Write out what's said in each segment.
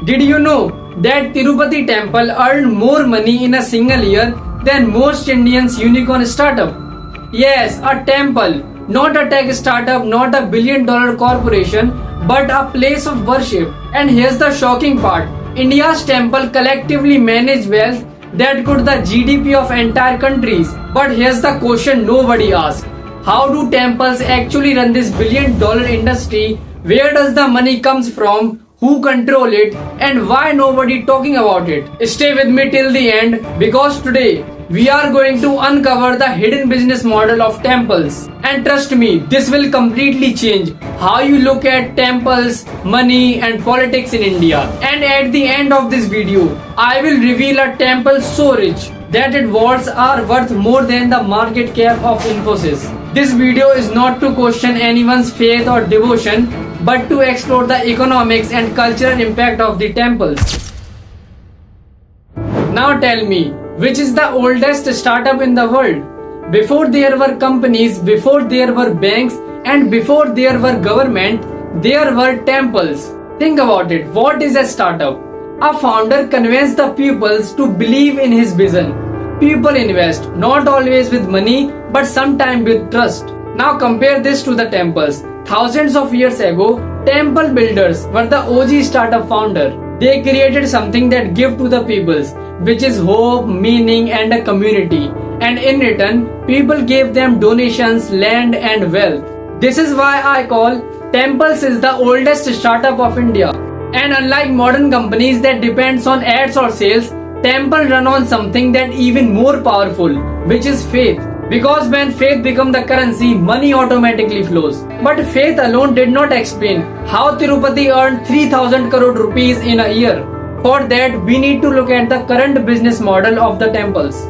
Did you know that Tirupati temple earned more money in a single year than most Indians unicorn startup? Yes, a temple, not a tech startup, not a billion-dollar corporation, but a place of worship. And here's the shocking part. India's temple collectively manage wealth that could the GDP of entire countries. But here's the question nobody asks. How do temples actually run this billion-dollar industry? Where does the money comes from? Who control it? And why nobody talking about it? Stay with me till the end because today we are going to uncover the hidden business model of temples. And trust me, this will completely change how you look at temples, money and politics in India. And at the end of this video, I will reveal a temple so rich that its walls are worth more than the market cap of Infosys. This video is not to question anyone's faith or devotion, but to explore the economics and cultural impact of the temples. Now tell me, which is the oldest startup in the world? Before there were companies, before there were banks, and before there were government, there were temples. Think about it. What is a startup? A founder convinces the pupils to believe in his vision. People invest, not always with money, but sometimes with trust. Now compare this to the temples. Thousands of years ago, temple builders were the OG startup founder. They created something that gave to the peoples, which is hope, meaning and a community. And in return, people gave them donations, land and wealth. This is why I call temples is the oldest startup of India. And unlike modern companies that depends on ads or sales, temple run on something that even more powerful, which is faith. Because when faith becomes the currency, money automatically flows. But faith alone did not explain how Tirupati earned 3,000 crore rupees in a year. For that, we need to look at the current business model of the temples.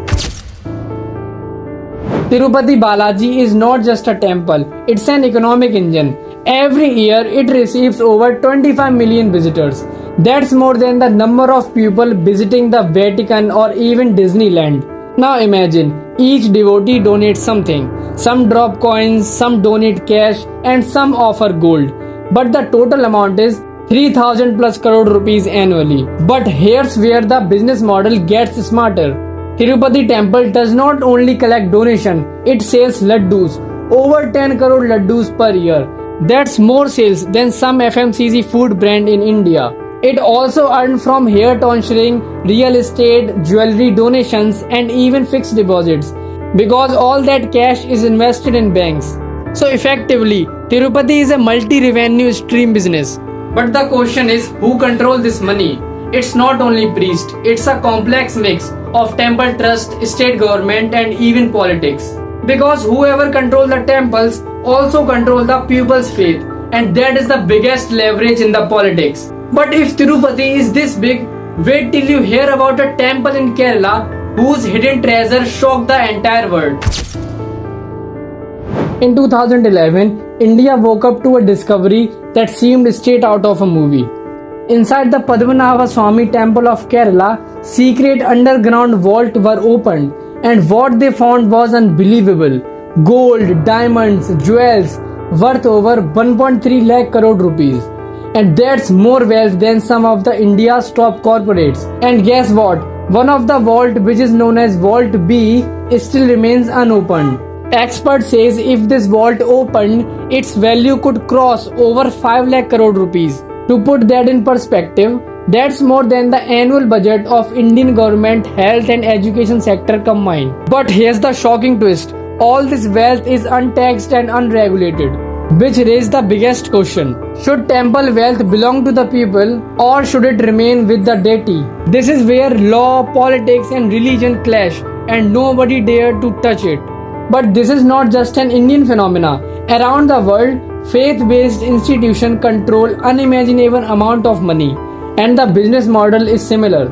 Tirupati Balaji is not just a temple, it's an economic engine. Every year, it receives over 25 million visitors. That's more than the number of people visiting the Vatican or even Disneyland. Now imagine, each devotee donates something. Some drop coins, some donate cash and some offer gold. But the total amount is 3,000 plus crore rupees annually. But here's where the business model gets smarter. Tirupati temple does not only collect donation, it sells laddus. Over 10 crore laddus per year. That's more sales than some FMCG food brand in India. It also earned from hair tonsuring, real estate, jewelry donations and even fixed deposits because all that cash is invested in banks. So effectively, Tirupati is a multi-revenue stream business. But the question is, who controls this money? It's not only priest, it's a complex mix of temple trust, state government and even politics. Because whoever controls the temples also controls the people's faith, and that is the biggest leverage in the politics. But if Tirupati is this big, wait till you hear about a temple in Kerala whose hidden treasure shocked the entire world. In 2011, India woke up to a discovery that seemed straight out of a movie. Inside the Padmanabha Swami temple of Kerala, secret underground vault were opened, and what they found was unbelievable. Gold, diamonds, jewels worth over 1.3 lakh crore rupees. And that's more wealth than some of the India's top corporates. And guess what? One of the vault, which is known as Vault B, still remains unopened. Expert says if this vault opened, its value could cross over 5 lakh crore rupees. To put that in perspective, that's more than the annual budget of Indian government health and education sector combined. But here's the shocking twist. All this wealth is untaxed and unregulated. Which raises the biggest question. Should temple wealth belong to the people or should it remain with the deity? This is where law, politics and religion clash and nobody dare to touch it. But this is not just an Indian phenomena. Around the world, faith-based institutions control unimaginable amount of money and the business model is similar.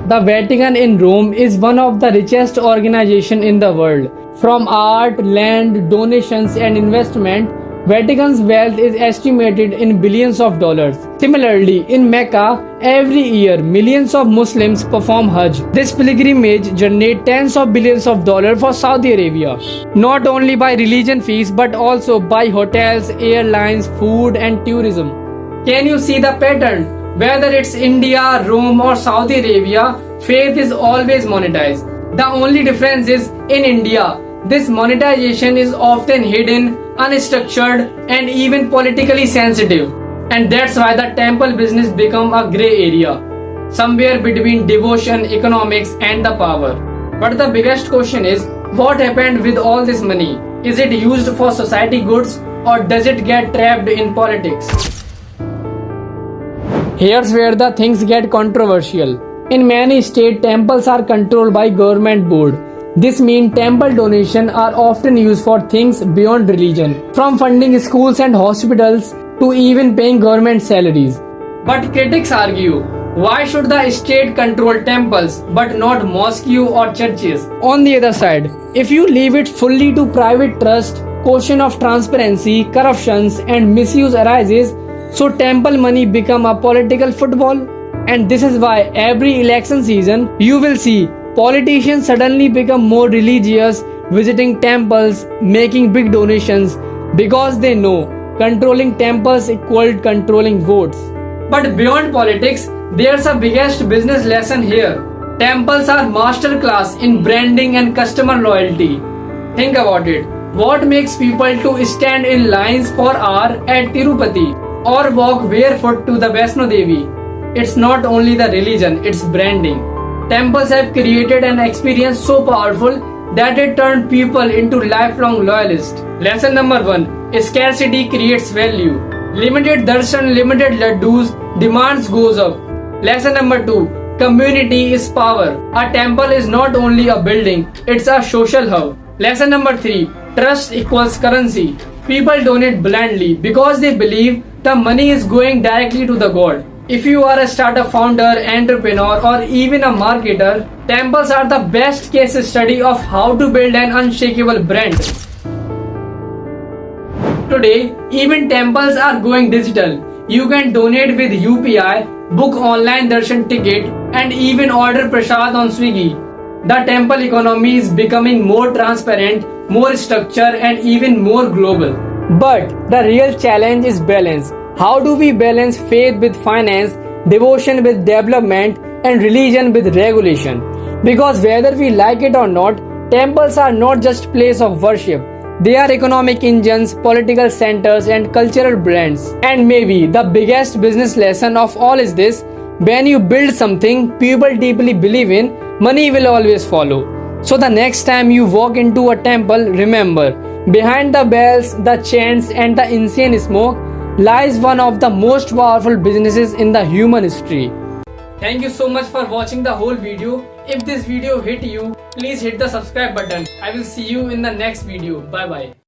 The Vatican in Rome is one of the richest organizations in the world. From art, land, donations and investment, Vatican's wealth is estimated in billions of dollars. Similarly, in Mecca, every year millions of Muslims perform Hajj. This pilgrimage generates tens of billions of dollars for Saudi Arabia. Not only by religion fees but also by hotels, airlines, food and tourism. Can you see the pattern? Whether it's India, Rome, or Saudi Arabia, faith is always monetized. The only difference is in India, this monetization is often hidden, unstructured, and even politically sensitive. And that's why the temple business become a gray area, somewhere between devotion, economics, and the power. But the biggest question is, what happened with all this money? Is it used for society goods or does it get trapped in politics? Here's where the things get controversial. In many states, temples are controlled by government board. This means temple donations are often used for things beyond religion, from funding schools and hospitals to even paying government salaries. But critics argue, why should the state control temples but not mosques or churches? On the other side, if you leave it fully to private trust, question of transparency, corruptions and misuse arises, so temple money become a political football. And this is why every election season you will see politicians suddenly become more religious, visiting temples, making big donations, because they know controlling temples equals controlling votes. But beyond politics, there's a biggest business lesson here. Temples are masterclass in branding and customer loyalty. Think about it. What makes people to stand in lines for hours at Tirupati or walk barefoot to the Vaishno Devi? It's not only the religion, it's branding. Temples have created an experience so powerful that it turned people into lifelong loyalists. Lesson number 1. Scarcity creates value. Limited darshan, limited laddus, demands goes up. Lesson number 2. Community is power. A temple is not only a building, it's a social hub. Lesson number 3. Trust equals currency. People donate blindly because they believe the money is going directly to the god. If you are a startup founder, entrepreneur, or even a marketer, temples are the best case study of how to build an unshakable brand. Today, even temples are going digital. You can donate with UPI, book online darshan ticket, and even order prasad on Swiggy. The temple economy is becoming more transparent, more structured, and even more global. But the real challenge is balance. How do we balance faith with finance, devotion with development, and religion with regulation? Because whether we like it or not, temples are not just places of worship. They are economic engines, political centers, and cultural brands. And maybe the biggest business lesson of all is this: when you build something people deeply believe in, money will always follow. So the next time you walk into a temple, remember, behind the bells, the chants, and the insane smoke lies one of the most powerful businesses in the human history. Thank you so much for watching the whole video. If this video hit you, please hit the subscribe button. I will see you in the next video. Bye bye.